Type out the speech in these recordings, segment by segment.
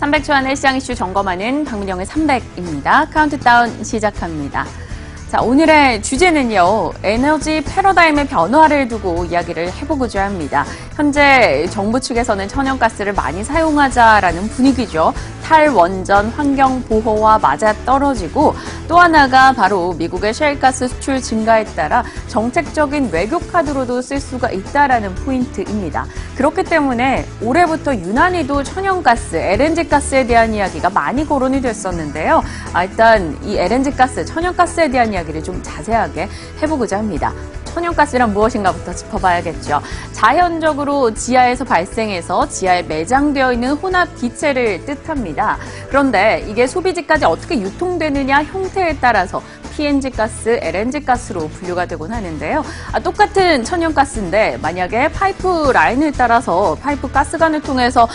300초안의 시장 이슈 점검하는 박민영의 300입니다. 카운트다운 시작합니다. 자, 오늘의 주제는요, 에너지 패러다임의 변화를 두고 이야기를 해보고자 합니다. 현재 정부 측에서는 천연가스를 많이 사용하자라는 분위기죠. 탈원전 환경 보호와 맞아떨어지고 또 하나가 바로 미국의 셰일가스 수출 증가에 따라 정책적인 외교 카드로도 쓸 수가 있다라는 포인트입니다. 그렇기 때문에 올해부터 유난히도 천연가스, LNG 가스에 대한 이야기가 많이 거론이 됐었는데요. 일단 이 LNG 가스, 천연가스에 대한 이야기를 좀 자세하게 해보고자 합니다. 천연가스란 무엇인가부터 짚어봐야겠죠. 자연적으로 지하에서 발생해서 지하에 매장되어 있는 혼합 기체를 뜻합니다. 그런데 이게 소비지까지 어떻게 유통되느냐 형태에 따라서 PNG 가스, LNG 가스로 분류가 되곤 하는데요. 똑같은 천연가스인데 만약에 파이프 라인을 따라서 파이프 가스관을 통해서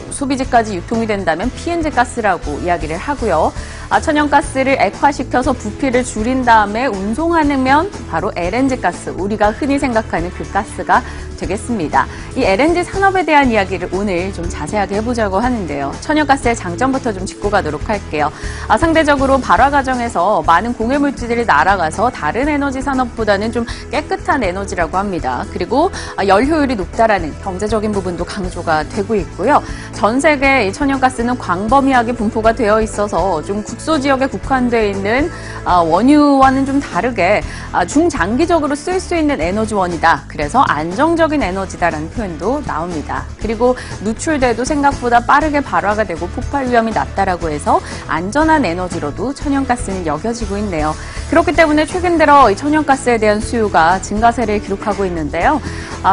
소비지까지 유통이 된다면 PNG 가스라고 이야기를 하고요. 천연가스를 액화시켜서 부피를 줄인 다음에 운송하면 바로 LNG 가스, 우리가 흔히 생각하는 그 가스가 되겠습니다. 이 LNG 산업에 대한 이야기를 오늘 좀 자세하게 해보자고 하는데요. 천연가스의 장점부터 좀 짚고 가도록 할게요. 상대적으로 발화 과정에서 많은 공해물질들이 날아가서 다른 에너지 산업보다는 좀 깨끗한 에너지라고 합니다. 그리고 열효율이 높다라는 경제적인 부분도 강조가 되고 있고요. 전 세계 천연가스는 광범위하게 분포가 되어 있어서 좀 국소 지역에 국한되어 있는 원유와는 좀 다르게 중장기적으로 쓸 수 있는 에너지원이다. 그래서 안정적인 에너지다라는 표현도 나옵니다. 그리고 누출돼도 생각보다 빠르게 발화가 되고 폭발 위험이 낮다라고 해서 안전한 에너지로도 천연가스는 여겨지고 있네요. 그렇기 때문에 최근 들어 이 천연가스에 대한 수요가 증가세를 기록하고 있는데요.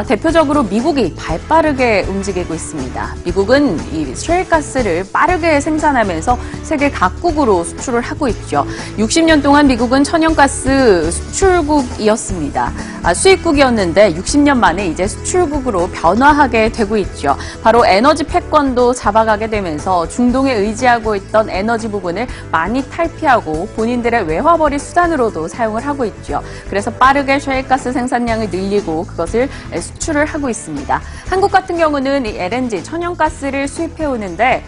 대표적으로 미국이 발빠르게 움직이고 있습니다. 미국은 이 셰일가스를 빠르게 생산하면서 세계 각국으로 수출을 하고 있죠. 60년 동안 미국은 천연가스 수출국이었습니다. 수입국이었는데 60년 만에 이제 수출국으로 변화하게 되고 있죠. 바로 에너지 패권도 잡아가게 되면서 중동에 의지하고 있던 에너지 부분을 많이 탈피하고 본인들의 외화벌이 수단으로도 사용을 하고 있죠. 그래서 빠르게 셰일가스 생산량을 늘리고 그것을 수출을 하고 있습니다. 한국 같은 경우는 이 LNG, 천연가스를 수입해 오는데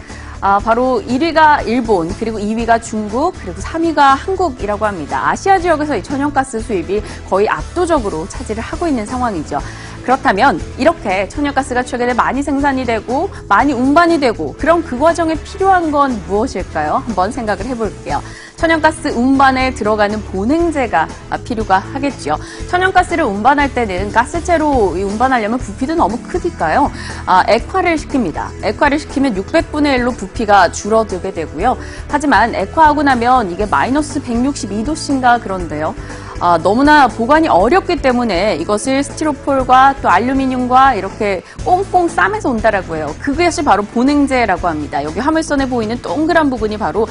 바로 1위가 일본, 그리고 2위가 중국, 그리고 3위가 한국이라고 합니다. 아시아 지역에서 이 천연가스 수입이 거의 압도적으로 차지를 하고 있는 상황이죠. 그렇다면 이렇게 천연가스가 최근에 많이 생산이 되고 많이 운반이 되고 그럼 그 과정에 필요한 건 무엇일까요? 한번 생각을 해볼게요. 천연가스 운반에 들어가는 보냉제가 필요가 하겠죠. 천연가스를 운반할 때는 가스체로 운반하려면 부피도 너무 크니까요. 액화를 시킵니다. 액화를 시키면 600분의 1로 부피가 줄어들게 되고요. 하지만 액화하고 나면 이게 마이너스 162도씨인가 그런데요. 너무나 보관이 어렵기 때문에 이것을 스티로폴과 또 알루미늄과 이렇게 꽁꽁 싸매서 온다라고 해요. 그것이 바로 보냉제라고 합니다. 여기 화물선에 보이는 동그란 부분이 바로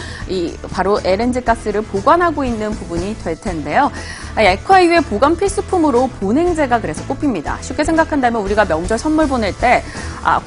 LNG 가스를 보관하고 있는 부분이 될 텐데요. 액화 이후에 보관 필수품으로 보냉제가 그래서 꼽힙니다. 쉽게 생각한다면 우리가 명절 선물 보낼 때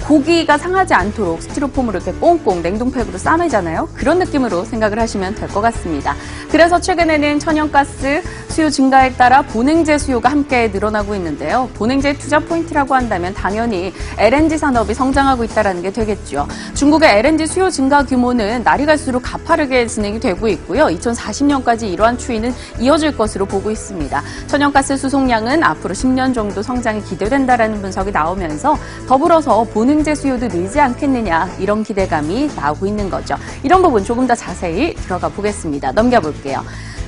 고기가 상하지 않도록 스티로폼으로 이렇게 꽁꽁 냉동팩으로 싸매잖아요. 그런 느낌으로 생각을 하시면 될 것 같습니다. 그래서 최근에는 천연가스 수요 증가에 따라 보냉제 수요가 함께 늘어나고 있는데요. 보냉제 투자 포인트라고 한다면 당연히 LNG 산업이 성장하고 있다는 게 되겠죠. 중국의 LNG 수요 증가 규모는 날이 갈수록 가파르게 진행이 되고 있고요. 2040년까지 이러한 추이는 이어질 것으로 보고 있습니다. 천연가스 수송량은 앞으로 10년 정도 성장이 기대된다는 분석이 나오면서 더불어서 보냉제 수요도 늘지 않겠느냐 이런 기대감이 나오고 있는 거죠. 이런 부분 조금 더 자세히 들어가 보겠습니다. 넘겨볼게요.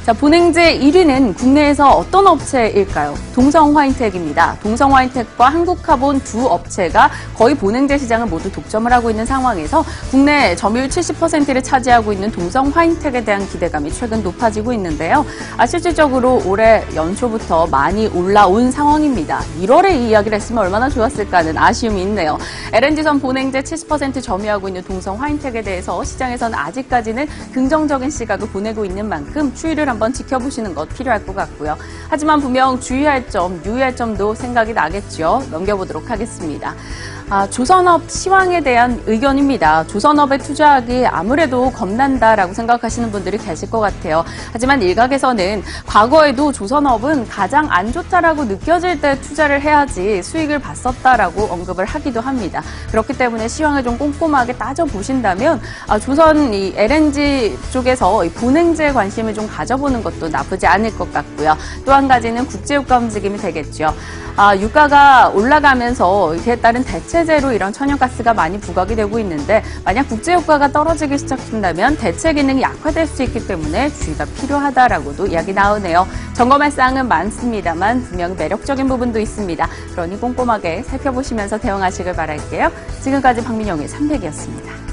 자, 보냉제 1위는 국내에서 어떤 업체일까요? 동성화인텍입니다. 동성화인텍과 한국카본 두 업체가 거의 보냉제 시장을 모두 독점을 하고 있는 상황에서 국내 점유율 70%를 차지하고 있는 동성화인텍에 대한 기대감이 최근 높아지고 있는데요. 실질적으로 올해 연초부터 많이 올라온 상황입니다. 1월에 이 이야기를 했으면 얼마나 좋았을까 하는 아쉬움이 있네요. LNG선 보냉제 70% 점유하고 있는 동성화인텍에 대해서 시장에서는 아직까지는 긍정적인 시각을 보내고 있는 만큼 추이를 한번 지켜보시는 것 필요할 것 같고요. 하지만 분명 주의할 점, 유의할 점도 생각이 나겠죠. 넘겨보도록 하겠습니다. 조선업 시황에 대한 의견입니다. 조선업에 투자하기 아무래도 겁난다라고 생각하시는 분들이 계실 것 같아요. 하지만 일각에서는 과거에도 조선업은 가장 안 좋다라고 느껴질 때 투자를 해야지 수익을 봤었다라고 언급을 하기도 합니다. 그렇기 때문에 시황을 좀 꼼꼼하게 따져보신다면 조선 이 LNG 쪽에서 분행제에 관심을 좀 가져보는 것도 나쁘지 않을 것 같고요. 또 한 가지는 국제유가 움직임이 되겠죠. 유가가 올라가면서 이에 따른 대체제로 이런 천연가스가 많이 부각이 되고 있는데 만약 국제유가가 떨어지기 시작한다면 대체 기능이 약화될 수 있기 때문에 주의가 필요하다라고도 이야기 나오네요. 점검할 사항은 많습니다만 분명히 매력적인 부분도 있습니다. 그러니 꼼꼼하게 살펴보시면서 대응하시길 바랄게요. 지금까지 박민영의 300이었습니다.